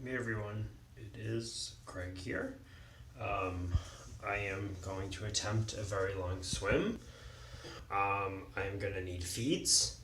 Hey everyone, it is Craig here. I am going to attempt a very long swim. I am going to need feeds.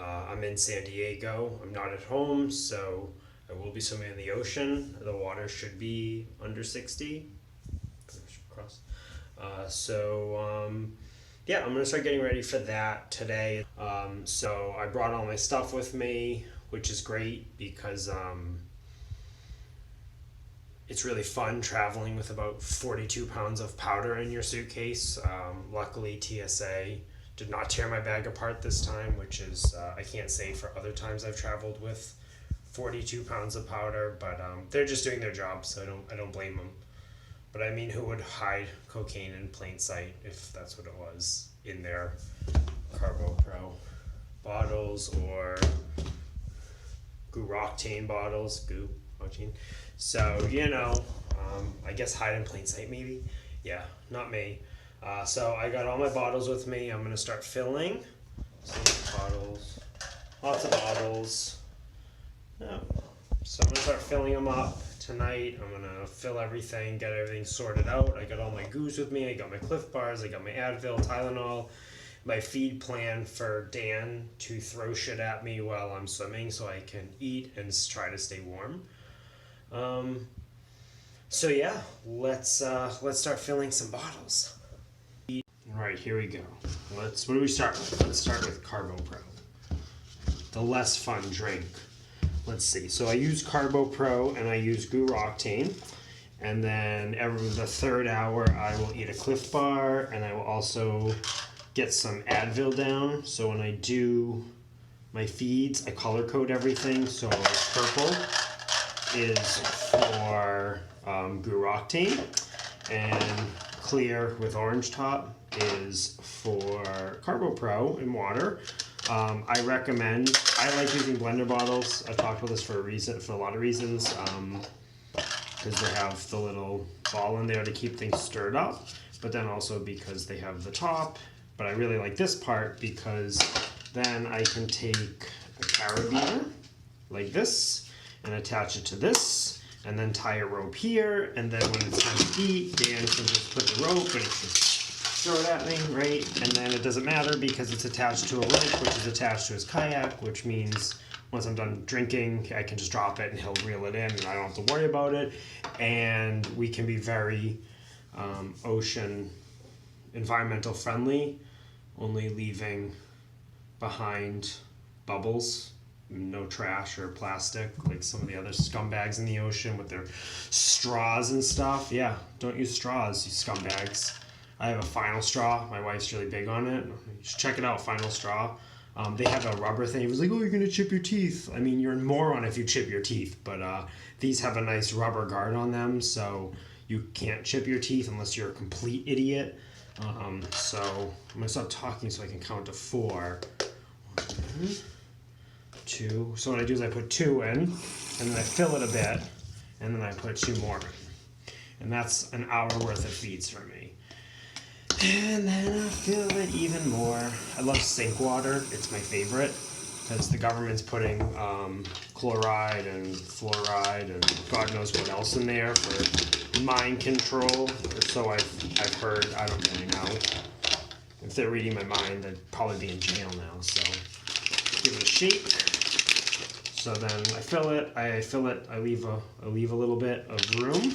I'm in San Diego. I'm not at home, so I will be swimming in the ocean. The water should be under 60. Cross. Yeah, I'm going to start getting ready for that today. So I brought all my stuff with me, which is great because it's really fun traveling with about 42 pounds of powder in your suitcase. Luckily, TSA did not tear my bag apart this time, which is, I can't say for other times I've traveled with 42 pounds of powder, but they're just doing their job, so I don't blame them. But I mean, who would hide cocaine in plain sight if that's what it was in their Carbo Pro bottles or goo octane bottles? Goo octane. So, I guess hide in plain sight maybe? Yeah, not me. So I got all my bottles with me. I'm going to start filling. Bottles. Lots of bottles. No. So I'm going to start filling them up tonight. I'm going to fill everything, get everything sorted out. I got all my goos with me. I got my Cliff Bars. I got my Advil, Tylenol. My feed plan for Dan to throw shit at me while I'm swimming so I can eat and try to stay warm. Let's start filling some bottles. All right, here we go. What do we start with? Let's start with Carbo Pro, the less fun drink. Let's see. So I use Carbo Pro and I use goo octane, and then the third hour I will eat a Cliff Bar, and I will also get some Advil down. So when I do my feeds, I color code everything. So purple is for goo octane, and clear with orange top is for Carbo Pro in water. I like using blender bottles. I've talked about this for a lot of reasons, because they have the little ball in there to keep things stirred up, but then also because they have the top. But I really like this part because then I can take a carabiner like this and attach it to this, and then tie a rope here, and then when it's time to eat, Dan can just put the rope and he can throw it at me, right? And then it doesn't matter because it's attached to a rope, which is attached to his kayak, which means once I'm done drinking, I can just drop it and he'll reel it in and I don't have to worry about it. And we can be very ocean environmental friendly, only leaving behind bubbles, no trash or plastic like some of the other scumbags in the ocean with their straws and stuff. Yeah, don't use straws, you scumbags. I have a Final Straw. My wife's really big on it. Just check it out, Final Straw. They have a rubber thing. He was like, oh, you're going to chip your teeth. I mean, you're a moron if you chip your teeth. But these have a nice rubber guard on them, so you can't chip your teeth unless you're a complete idiot. So I'm going to stop talking so I can count to 4. 1, 2. So what I do is I put 2 in, and then I fill it a bit, and then I put 2 more in. And that's an hour worth of feeds for me. And then I fill it even more. I love sink water. It's my favorite because the government's putting chloride and fluoride and God knows what else in there for mind control. So I've heard. I don't really know. If they're reading my mind, they'd probably be in jail now. So give it a shake. So then I fill it. I leave a little bit of room,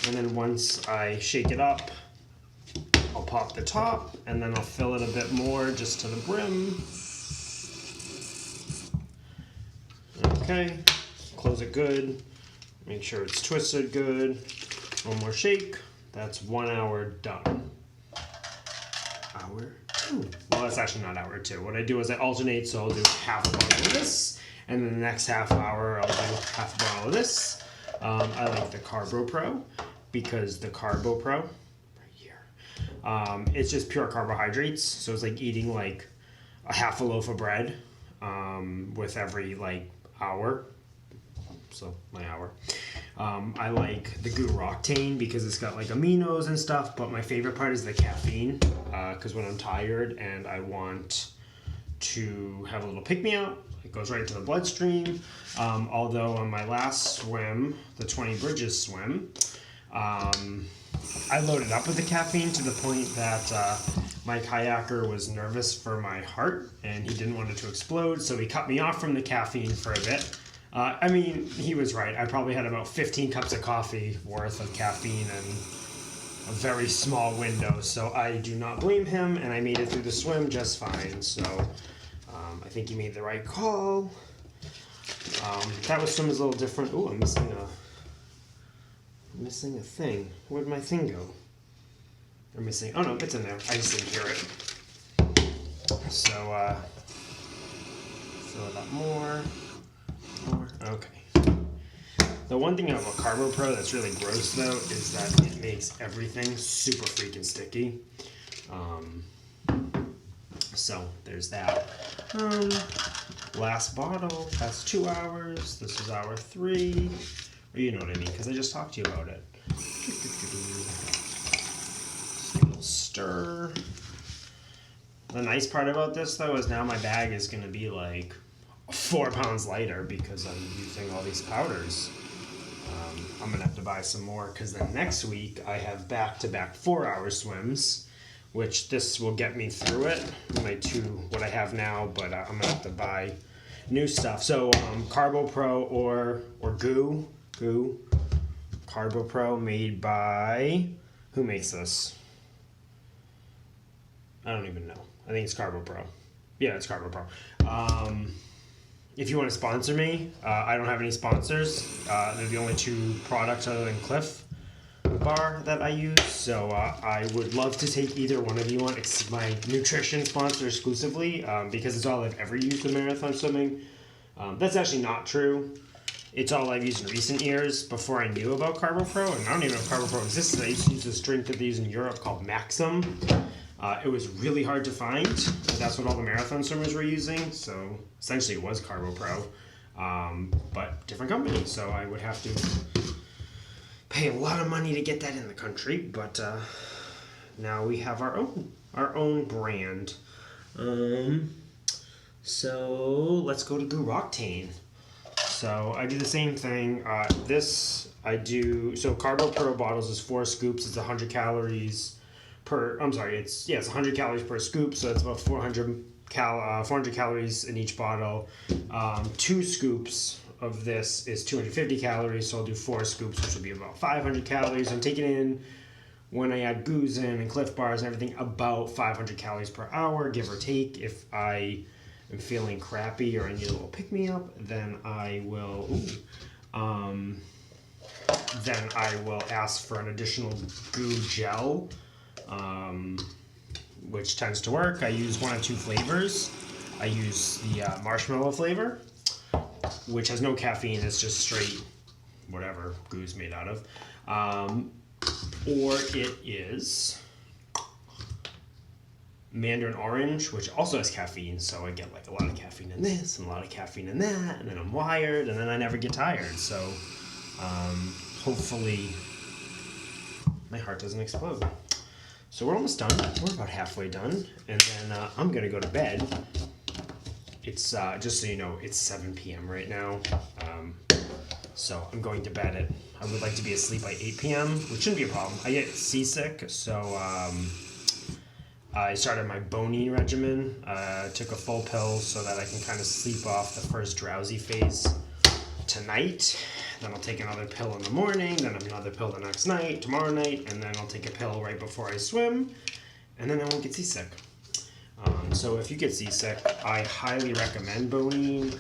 and then once I shake it up, I'll pop the top, and then I'll fill it a bit more just to the brim. Okay, close it good. Make sure it's twisted good. One more shake. That's 1 hour done. Hour 2. Well, that's actually not hour 2. What I do is I alternate, so I'll do half a bottle of this, and then the next half hour I'll do half a bottle of this. I like the Carbo Pro because the Carbo Pro, it's just pure carbohydrates, so it's like eating like a half a loaf of bread with every hour. So my hour. I like the goo octane because it's got aminos and stuff, but my favorite part is the caffeine because when I'm tired and I want to have a little pick-me-up, it goes right into the bloodstream. Although on my last swim, the 20 Bridges swim, I loaded up with the caffeine to the point that my kayaker was nervous for my heart and he didn't want it to explode, so he cut me off from the caffeine for a bit. I mean, he was right. I probably had about 15 cups of coffee worth of caffeine in a very small window, so I do not blame him, and I made it through the swim just fine. So I think he made the right call. That swim was a little different. Ooh, I'm missing a thing. Where'd my thing go? I'm missing. Oh no, it's in there. I just didn't hear it. So fill it up more. Okay. The one thing about Carbo Pro that's really gross though is that it makes everything super freaking sticky. So there's that. Last bottle. That's 2 hours. This is hour 3. Or you know what I mean, because I just talked to you about it. Just a little stir. The nice part about this though is now my bag is going to be like 4 pounds lighter because I'm using all these powders. I'm going to have to buy some more because then next week I have back-to-back 4-hour swims, which this will get me through it. What I have now, but I'm going to have to buy new stuff. So Carbo Pro or Goo. Carbo Pro made by, who makes this? I don't even know. I think it's Carbo Pro. Yeah, it's Carbo Pro. If you want to sponsor me, I don't have any sponsors. They're the only 2 products other than Cliff Bar that I use. So I would love to take either one of you on. It's my nutrition sponsor exclusively because it's all I've ever used in marathon swimming. That's actually not true. It's all I've used in recent years before I knew about Carbo Pro, and I don't even know if Carbo Pro existed. I used to use this drink that they use in Europe called Maxim. It was really hard to find, but that's what all the marathon swimmers were using, so essentially it was Carbo Pro, but different company, so I would have to pay a lot of money to get that in the country, but now we have our own brand. So let's go to Goo Octane. So I do the same thing. So Carbo Pro bottles is 4 scoops. It's 100 calories per. It's 100 calories per scoop. So it's about 400 calories in each bottle. 2 scoops of this is 250 calories. So I'll do 4 scoops, which will be about 500 calories. I'm taking in, when I add Goos in and Cliff Bars and everything, about 500 calories per hour, give or take. If I am feeling crappy or I need a little pick-me-up, then I will ask for an additional Goo gel, which tends to work. I use 1 of 2 flavors. I use the marshmallow flavor, which has no caffeine. It's just straight whatever Goo's made out of. Or it is Mandarin Orange, which also has caffeine, so I get like a lot of caffeine in this and a lot of caffeine in that, and then I'm wired, and then I never get tired. So hopefully my heart doesn't explode. So we're almost done. We're about halfway done, and then I'm gonna go to bed. It's just so you know, it's 7 p.m. right now. So I'm going to bed I would like to be asleep by 8 p.m., which shouldn't be a problem. I get seasick, so I started my Boney regimen. Took a full pill so that I can kind of sleep off the first drowsy phase tonight. Then I'll take another pill in the morning, then another pill the next night, tomorrow night, and then I'll take a pill right before I swim, and then I won't get seasick. So if you get seasick, I highly recommend Boney.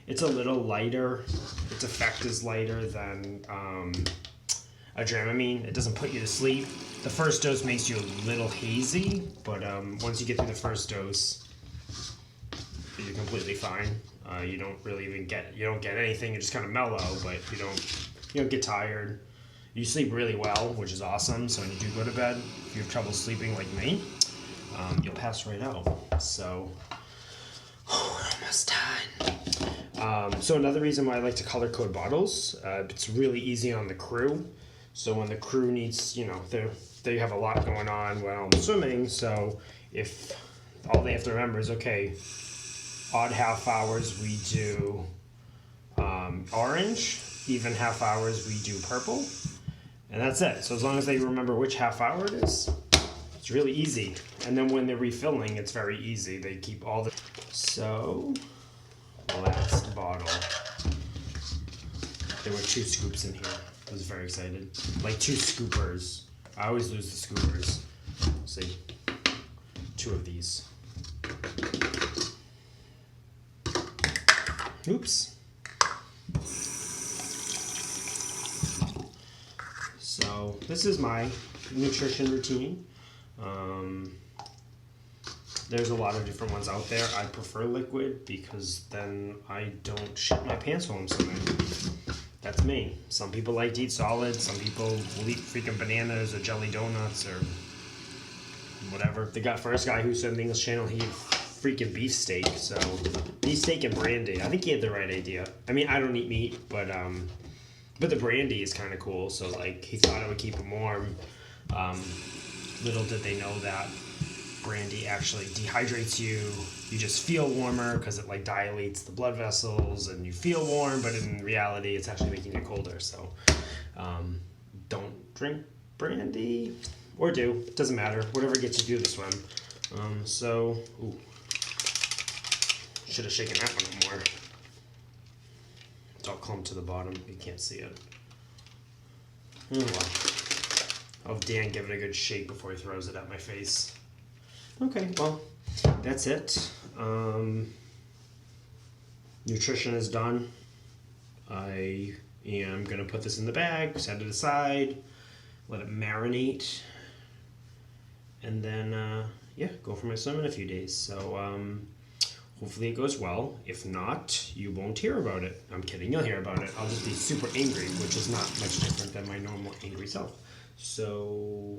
It's a little lighter. Its effect is lighter than Adramamine. It doesn't put you to sleep. The first dose makes you a little hazy, but once you get through the first dose, you're completely fine. You don't really even get anything. You're just kind of mellow, but you don't get tired. You sleep really well, which is awesome. So when you do go to bed, if you have trouble sleeping like me, you'll pass right out. So we're almost done. So another reason why I like to color code bottles, it's really easy on the crew. So when the crew needs, they have a lot going on while I'm swimming. So if all they have to remember is, okay, Odd half hours we do orange. Even half hours we do purple. And that's it. So as long as they remember which half hour it is, it's really easy. And then when they're refilling, it's very easy. They keep all the... So, last bottle. There were 2 scoops in here. I was very excited. Like 2 scoopers. I always lose the scoopers. See, 2 of these. Oops. So this is my nutrition routine. There's a lot of different ones out there. I prefer liquid because then I don't shit my pants while I'm swimming. That's me. Some people like to eat solids. Some people will eat freaking bananas or jelly donuts or whatever. The first guy who said the English Channel, he ate freaking beefsteak. So beefsteak and brandy. I think he had the right idea. I mean, I don't eat meat, but the brandy is kind of cool. So like he thought it would keep him warm. Little did they know that brandy actually dehydrates you. You just feel warmer because it like dilates the blood vessels and you feel warm, but in reality it's actually making you colder. So don't drink brandy, or do, it doesn't matter, whatever gets you through the swim. Should have shaken that one more. It's all clumped to the bottom, you can't see it. Oh well. I'll have Dan give it a good shake before he throws it at my face. Okay, well, that's it. Nutrition is done. I am going to put this in the bag, set it aside, let it marinate, and then, go for my swim in a few days. So, hopefully it goes well. If not, you won't hear about it. I'm kidding, you'll hear about it. I'll just be super angry, which is not much different than my normal angry self. So...